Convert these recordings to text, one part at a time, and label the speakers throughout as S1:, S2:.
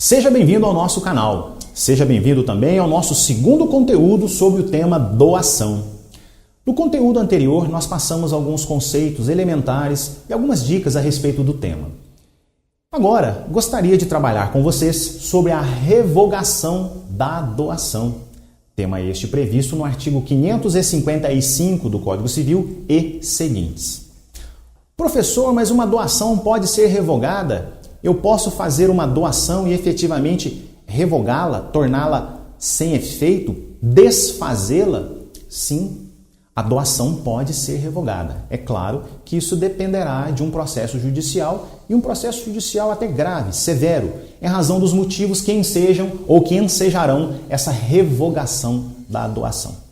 S1: Seja bem-vindo ao nosso canal. Seja bem-vindo também ao nosso segundo conteúdo sobre o tema doação. No conteúdo anterior, nós passamos alguns conceitos elementares e algumas dicas a respeito do tema. Agora, gostaria de trabalhar com vocês sobre a revogação da doação. Tema este previsto no artigo 555 do Código Civil e seguintes. Professor, mas uma doação pode ser revogada? Eu posso fazer uma doação e efetivamente revogá-la, torná-la sem efeito, desfazê-la? Sim, a doação pode ser revogada. É claro que isso dependerá de um processo judicial e um processo judicial até grave, severo, em razão dos motivos que ensejam ou que ensejarão essa revogação da doação.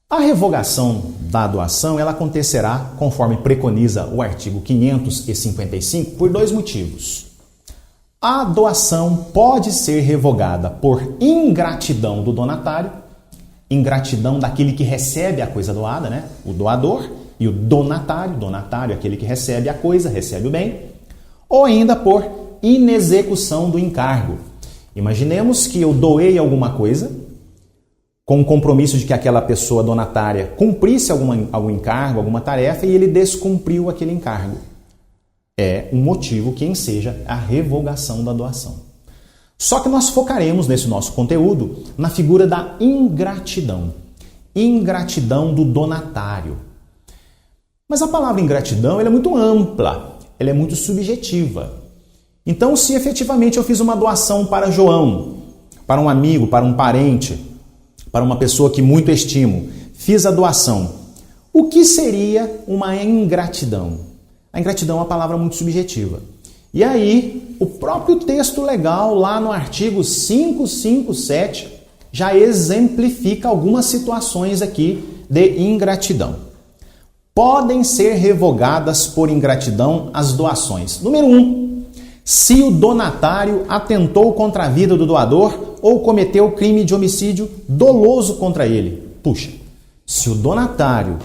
S1: A revogação da doação ela acontecerá, conforme preconiza o artigo 555, por dois motivos. A doação pode ser revogada por ingratidão do donatário, ingratidão daquele que recebe a coisa doada, né? O doador, e o donatário, aquele que recebe a coisa, recebe o bem, ou ainda por inexecução do encargo. Imaginemos que eu doei alguma coisa, com o compromisso de que aquela pessoa donatária cumprisse algum encargo, alguma tarefa, e ele descumpriu aquele encargo. É um motivo que enseja a revogação da doação. Só que nós focaremos nesse nosso conteúdo na figura da ingratidão. Ingratidão do donatário. Mas a palavra ingratidão ela é muito ampla, ela é muito subjetiva. Então, se efetivamente eu fiz uma doação para João, para um amigo, para um parente, para uma pessoa que muito estimo, fiz a doação. O que seria uma ingratidão? A ingratidão é uma palavra muito subjetiva. E aí, o próprio texto legal, lá no artigo 557, já exemplifica algumas situações aqui de ingratidão. Podem ser revogadas por ingratidão as doações. Número 1. Se o donatário atentou contra a vida do doador ou cometeu crime de homicídio doloso contra ele. Puxa, se o donatário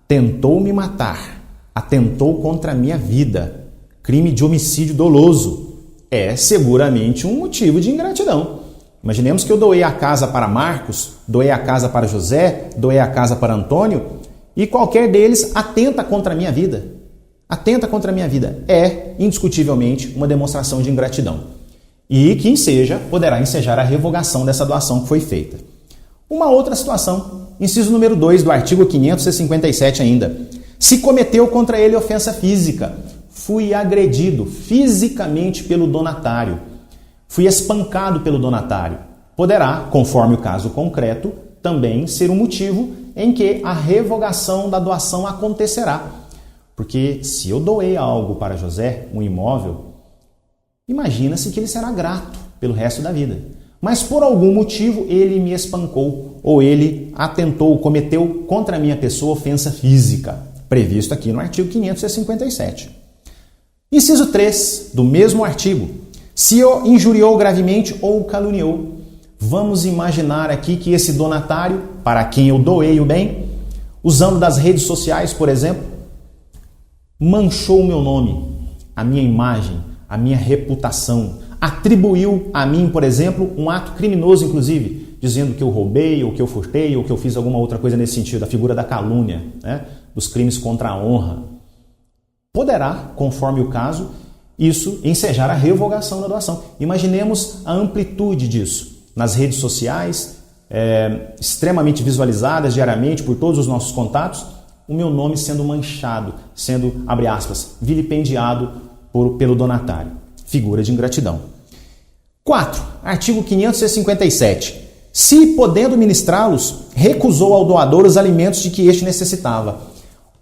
S1: tentou me matar, atentou contra a minha vida, crime de homicídio doloso, é seguramente um motivo de ingratidão. Imaginemos que eu doei a casa para Marcos, doei a casa para José, doei a casa para Antônio e qualquer deles atenta contra a minha vida. Atenta contra a minha vida. É, indiscutivelmente, uma demonstração de ingratidão. E que poderá ensejar a revogação dessa doação que foi feita. Uma outra situação, inciso número 2 do artigo 557 ainda. Se cometeu contra ele ofensa física, fui agredido fisicamente pelo donatário, fui espancado pelo donatário, poderá, conforme o caso concreto, também ser um motivo em que a revogação da doação acontecerá. Porque se eu doei algo para José, um imóvel, imagina-se que ele será grato pelo resto da vida. Mas por algum motivo ele me espancou ou ele atentou, cometeu contra a minha pessoa ofensa física, previsto aqui no artigo 557. Inciso 3 do mesmo artigo. Se o injuriou gravemente ou caluniou. Vamos imaginar aqui que esse donatário, para quem eu doei o bem, usando das redes sociais, por exemplo, manchou o meu nome, a minha imagem, a minha reputação, atribuiu a mim, por exemplo, um ato criminoso, inclusive, dizendo que eu roubei, ou que eu furtei, ou que eu fiz alguma outra coisa nesse sentido, a figura da calúnia, né? Dos crimes contra a honra. Poderá, conforme o caso, isso ensejar a revogação da doação. Imaginemos a amplitude disso nas redes sociais, extremamente visualizadas diariamente por todos os nossos contatos, o meu nome sendo manchado, sendo, abre aspas, vilipendiado pelo donatário. Figura de ingratidão. 4. Artigo 557. Se, podendo ministrá-los, recusou ao doador os alimentos de que este necessitava.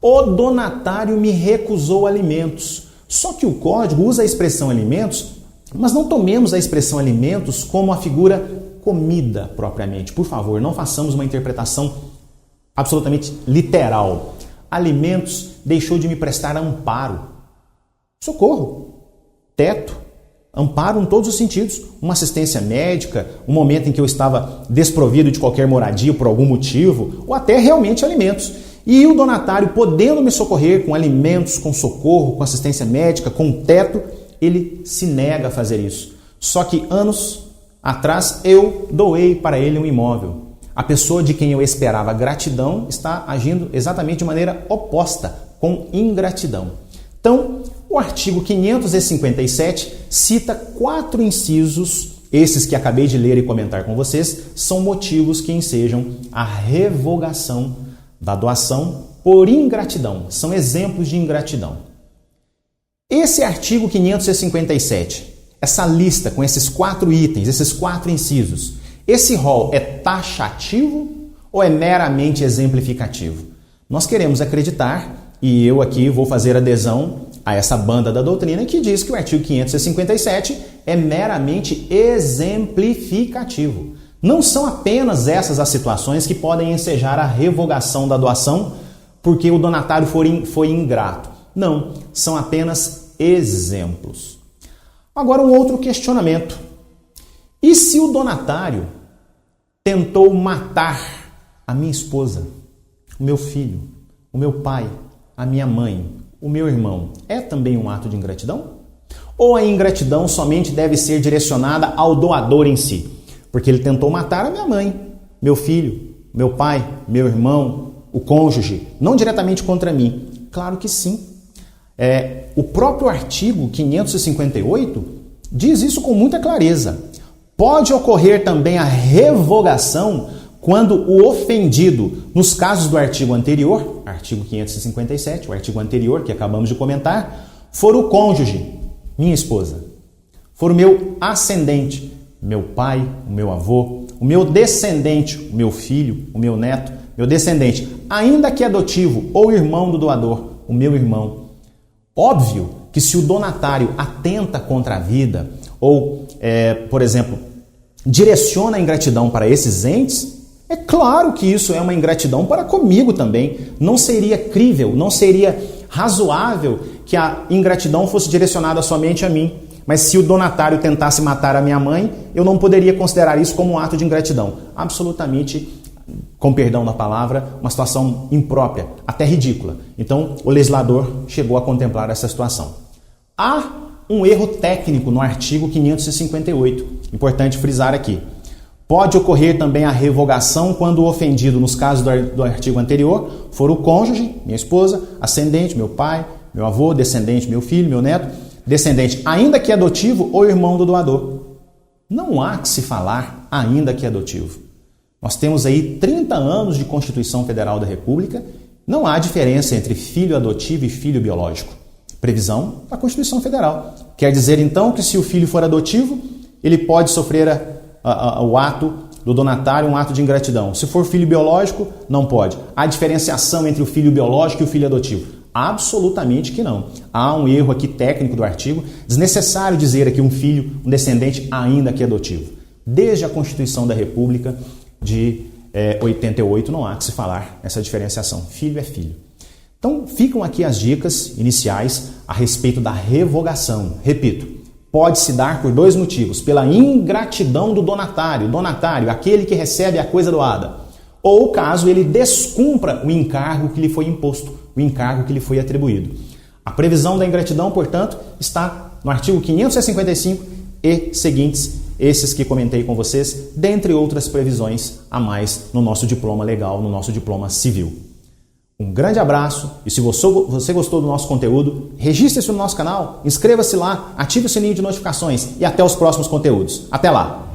S1: O donatário me recusou alimentos. Só que o Código usa a expressão alimentos, mas não tomemos a expressão alimentos como a figura comida propriamente. Por favor, não façamos uma interpretação absolutamente literal. Alimentos deixou de me prestar amparo. Socorro, teto, amparo em todos os sentidos, uma assistência médica, um momento em que eu estava desprovido de qualquer moradia por algum motivo, ou até realmente alimentos. E o donatário, podendo me socorrer com alimentos, com socorro, com assistência médica, com teto, ele se nega a fazer isso. Só que anos atrás eu doei para ele um imóvel. A pessoa de quem eu esperava gratidão está agindo exatamente de maneira oposta, com ingratidão. Então, o artigo 557 cita 4 incisos, esses que acabei de ler e comentar com vocês, são motivos que ensejam a revogação da doação por ingratidão, são exemplos de ingratidão. Esse artigo 557, essa lista com esses 4 itens, esses 4 incisos, esse rol é taxativo ou é meramente exemplificativo? Nós queremos acreditar, e eu aqui vou fazer adesão a essa banda da doutrina que diz que o artigo 557 é meramente exemplificativo. Não são apenas essas as situações que podem ensejar a revogação da doação porque o donatário foi ingrato. Não, são apenas exemplos. Agora um outro questionamento. E se o donatário tentou matar a minha esposa, o meu filho, o meu pai, a minha mãe, o meu irmão, é também um ato de ingratidão? Ou a ingratidão somente deve ser direcionada ao doador em si? Porque ele tentou matar a minha mãe, meu filho, meu pai, meu irmão, o cônjuge, não diretamente contra mim. Claro que sim. O próprio artigo 558 diz isso com muita clareza. Pode ocorrer também a revogação quando o ofendido, nos casos do artigo anterior, artigo 557, o artigo anterior que acabamos de comentar, for o cônjuge, minha esposa, for o meu ascendente, meu pai, o meu avô, o meu descendente, o meu filho, o meu neto, meu descendente, ainda que adotivo ou irmão do doador, o meu irmão. Óbvio que se o donatário atenta contra a vida ou, por exemplo, direciona a ingratidão para esses entes, é claro que isso é uma ingratidão para comigo também. Não seria crível, não seria razoável que a ingratidão fosse direcionada somente a mim. Mas se o donatário tentasse matar a minha mãe, eu não poderia considerar isso como um ato de ingratidão. Absolutamente, com perdão da palavra, uma situação imprópria, até ridícula. Então, o legislador chegou a contemplar essa situação. Há um erro técnico no artigo 558. Importante frisar aqui. Pode ocorrer também a revogação quando o ofendido, nos casos do artigo anterior, for o cônjuge, minha esposa, ascendente, meu pai, meu avô, descendente, meu filho, meu neto, descendente, ainda que adotivo ou irmão do doador. Não há que se falar ainda que adotivo. Nós temos aí 30 anos de Constituição Federal da República, não há diferença entre filho adotivo e filho biológico. Previsão da Constituição Federal. Quer dizer então que se o filho for adotivo, ele pode sofrer o ato do donatário, um ato de ingratidão. Se for filho biológico, não pode. Há diferenciação entre o filho biológico e o filho adotivo? Absolutamente que não. Há um erro aqui técnico do artigo. Desnecessário dizer aqui um filho, um descendente, ainda que adotivo. Desde a Constituição da República de 88 não há que se falar essa diferenciação. Filho é filho. Então ficam aqui as dicas iniciais a respeito da revogação. Repito, pode se dar por 2 motivos. Pela ingratidão do donatário, aquele que recebe a coisa doada, ou caso ele descumpra o encargo que lhe foi imposto, o encargo que lhe foi atribuído. A previsão da ingratidão, portanto, está no artigo 555 e seguintes, esses que comentei com vocês, dentre outras previsões a mais no nosso diploma legal, no nosso diploma civil. Um grande abraço e se você gostou do nosso conteúdo, registre-se no nosso canal, inscreva-se lá, ative o sininho de notificações e até os próximos conteúdos. Até lá!